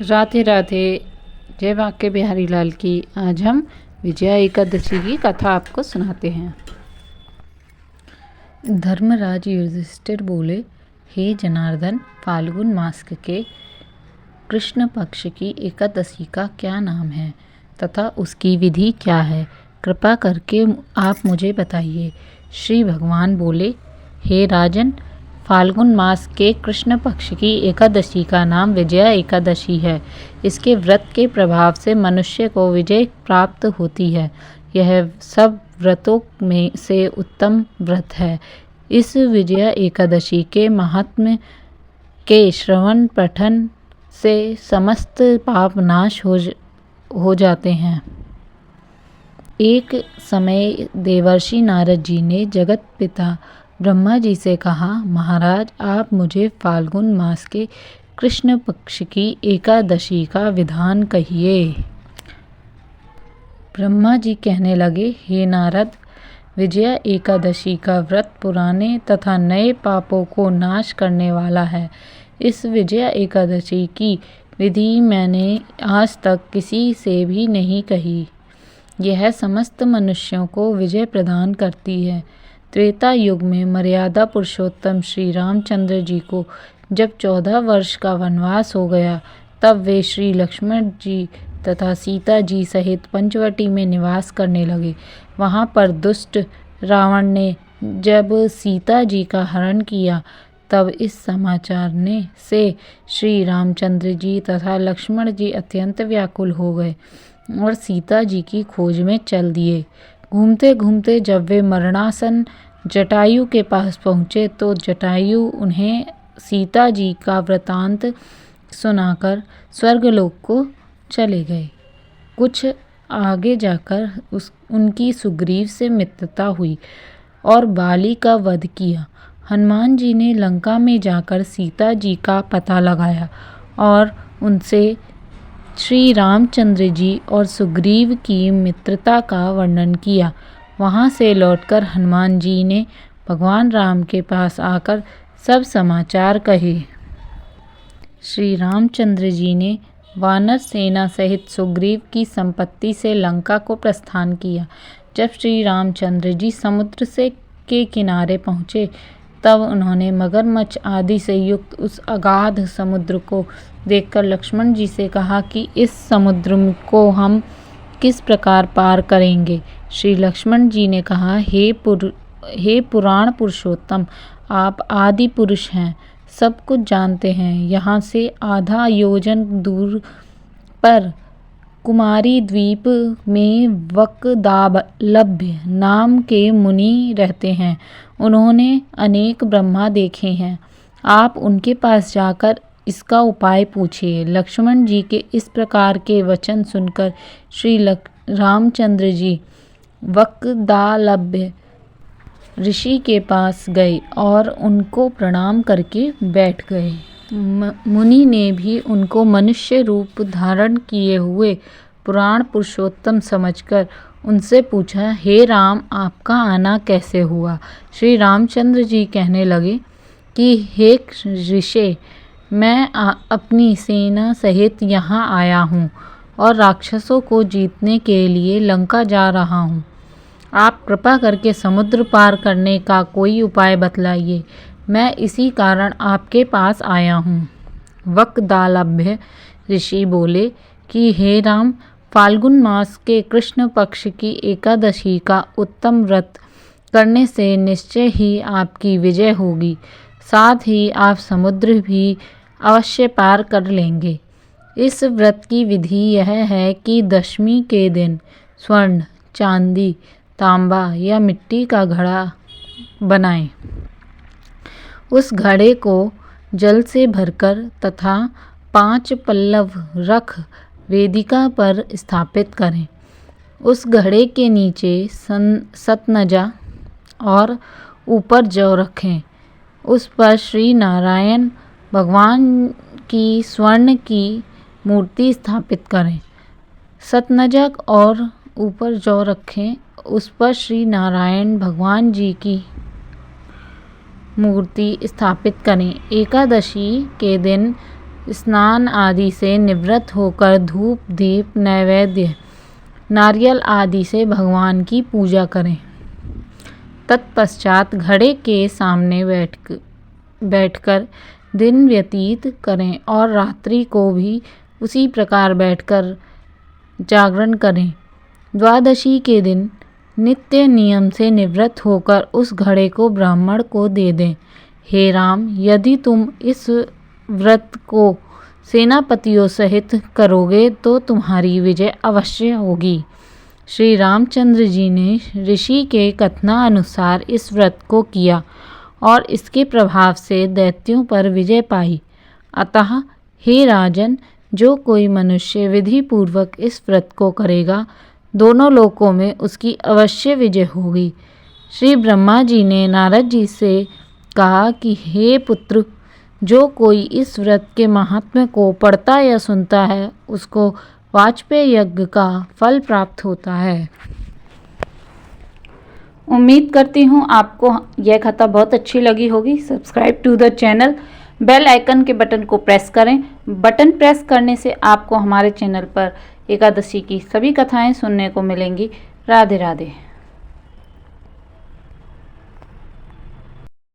राधे राधे। जय बांके बिहारी लाल की। आज हम विजया एकादशी की कथा आपको सुनाते हैं। धर्मराज युधिष्ठिर बोले, हे जनार्दन, फाल्गुन मास के कृष्ण पक्ष की एकादशी का क्या नाम है तथा उसकी विधि क्या है? कृपा करके आप मुझे बताइए। श्री भगवान बोले, हे राजन, फाल्गुन मास के कृष्ण पक्ष की एकादशी का नाम विजया एकादशी है। इसके व्रत के प्रभाव से मनुष्य को विजय प्राप्त होती है। यह सब व्रतों में से उत्तम व्रत है। इस विजया एकादशी के महात्म्य के श्रवण पठन से समस्त पाप नाश हो जाते हैं। एक समय देवर्षि नारद जी ने जगत पिता ब्रह्मा जी से कहा, महाराज, आप मुझे फाल्गुन मास के कृष्ण पक्ष की एकादशी का विधान कहिए। ब्रह्मा जी कहने लगे, हे नारद, विजया एकादशी का व्रत पुराने तथा नए पापों को नाश करने वाला है। इस विजया एकादशी की विधि मैंने आज तक किसी से भी नहीं कही। यह समस्त मनुष्यों को विजय प्रदान करती है। त्रेता युग में मर्यादा पुरुषोत्तम श्री रामचंद्र जी को जब 14 वर्ष का वनवास हो गया, तब वे श्री लक्ष्मण जी तथा सीता जी सहित पंचवटी में निवास करने लगे। वहाँ पर दुष्ट रावण ने जब सीता जी का हरण किया, तब इस समाचार से श्री रामचंद्र जी तथा लक्ष्मण जी अत्यंत व्याकुल हो गए और सीता जी की खोज में चल दिए। घूमते घूमते जब वे मरणासन जटायु के पास पहुँचे, तो जटायु उन्हें सीता जी का वृतांत सुनाकर स्वर्गलोक को चले गए। कुछ आगे जाकर उनकी सुग्रीव से मित्रता हुई और बाली का वध किया। हनुमान जी ने लंका में जाकर सीता जी का पता लगाया और उनसे श्री रामचंद्र जी और सुग्रीव की मित्रता का वर्णन किया। वहाँ से लौटकर हनुमान जी ने भगवान राम के पास आकर सब समाचार कहे। श्री रामचंद्र जी ने वानर सेना सहित सुग्रीव की संपत्ति से लंका को प्रस्थान किया। जब श्री रामचंद्र जी समुद्र के किनारे पहुँचे, तब उन्होंने मगरमच्छ आदि से युक्त उस अगाध समुद्र को देखकर लक्ष्मण जी से कहा कि इस समुद्र को हम किस प्रकार पार करेंगे? श्री लक्ष्मण जी ने कहा, हे पुराण पुरुषोत्तम, आप आदि पुरुष हैं, सब कुछ जानते हैं। यहाँ से आधा योजन दूर पर कुमारी द्वीप में वक्दालभ्य नाम के मुनि रहते हैं। उन्होंने अनेक ब्रह्मा देखे हैं। आप उनके पास जाकर इसका उपाय पूछिए। लक्ष्मण जी के इस प्रकार के वचन सुनकर श्री रामचंद्र जी वक्दालभ्य ऋषि के पास गए और उनको प्रणाम करके बैठ गए। मुनि ने भी उनको मनुष्य रूप धारण किए हुए पुराण पुरुषोत्तम समझकर उनसे पूछा, हे राम, आपका आना कैसे हुआ? श्री रामचंद्र जी कहने लगे कि हे ऋषि, मैं अपनी सेना सहित यहाँ आया हूँ और राक्षसों को जीतने के लिए लंका जा रहा हूँ। आप कृपा करके समुद्र पार करने का कोई उपाय बतलाइए। मैं इसी कारण आपके पास आया हूँ। वक्दालभ्य ऋषि बोले कि हे राम, फाल्गुन मास के कृष्ण पक्ष की एकादशी का उत्तम व्रत करने से निश्चय ही आपकी विजय होगी। साथ ही आप समुद्र भी अवश्य पार कर लेंगे। इस व्रत की विधि यह है कि दशमी के दिन स्वर्ण, चांदी, तांबा या मिट्टी का घड़ा बनाएं। उस घड़े को जल से भरकर तथा 5 पल्लव रख वेदिका पर स्थापित करें। उस घड़े के नीचे सतनजा और ऊपर जौ रखें। उस पर श्री नारायण भगवान की स्वर्ण की मूर्ति स्थापित करें। सतनजा और ऊपर जौ रखें, उस पर श्री नारायण भगवान जी की मूर्ति स्थापित करें। एकादशी के दिन स्नान आदि से निवृत्त होकर धूप दीप नैवेद्य नारियल आदि से भगवान की पूजा करें। तत्पश्चात घड़े के सामने बैठकर दिन व्यतीत करें और रात्रि को भी उसी प्रकार बैठकर जागरण करें। द्वादशी के दिन नित्य नियम से निवृत्त होकर उस घड़े को ब्राह्मण को दे दें। हे राम, यदि तुम इस व्रत को सेनापतियों सहित करोगे तो तुम्हारी विजय अवश्य होगी। श्री रामचंद्र जी ने ऋषि के कथनानुसार इस व्रत को किया और इसके प्रभाव से दैत्यों पर विजय पाई। अतः हे राजन, जो कोई मनुष्य विधि पूर्वक इस व्रत को करेगा, दोनों लोकों में उसकी अवश्य विजय होगी। श्री ब्रह्मा जी ने नारद जी से कहा कि हे पुत्र, जो कोई इस व्रत के महात्म्य को पढ़ता या सुनता है, उसको वाजपेय यज्ञ का फल प्राप्त होता है। उम्मीद करती हूँ आपको यह कथा बहुत अच्छी लगी होगी। Subscribe to the channel, bell icon के बटन को प्रेस करें। बटन प्रेस करने से आपको हमारे चैनल पर एकादशी की सभी कथाएं सुनने को मिलेंगी। राधे राधे।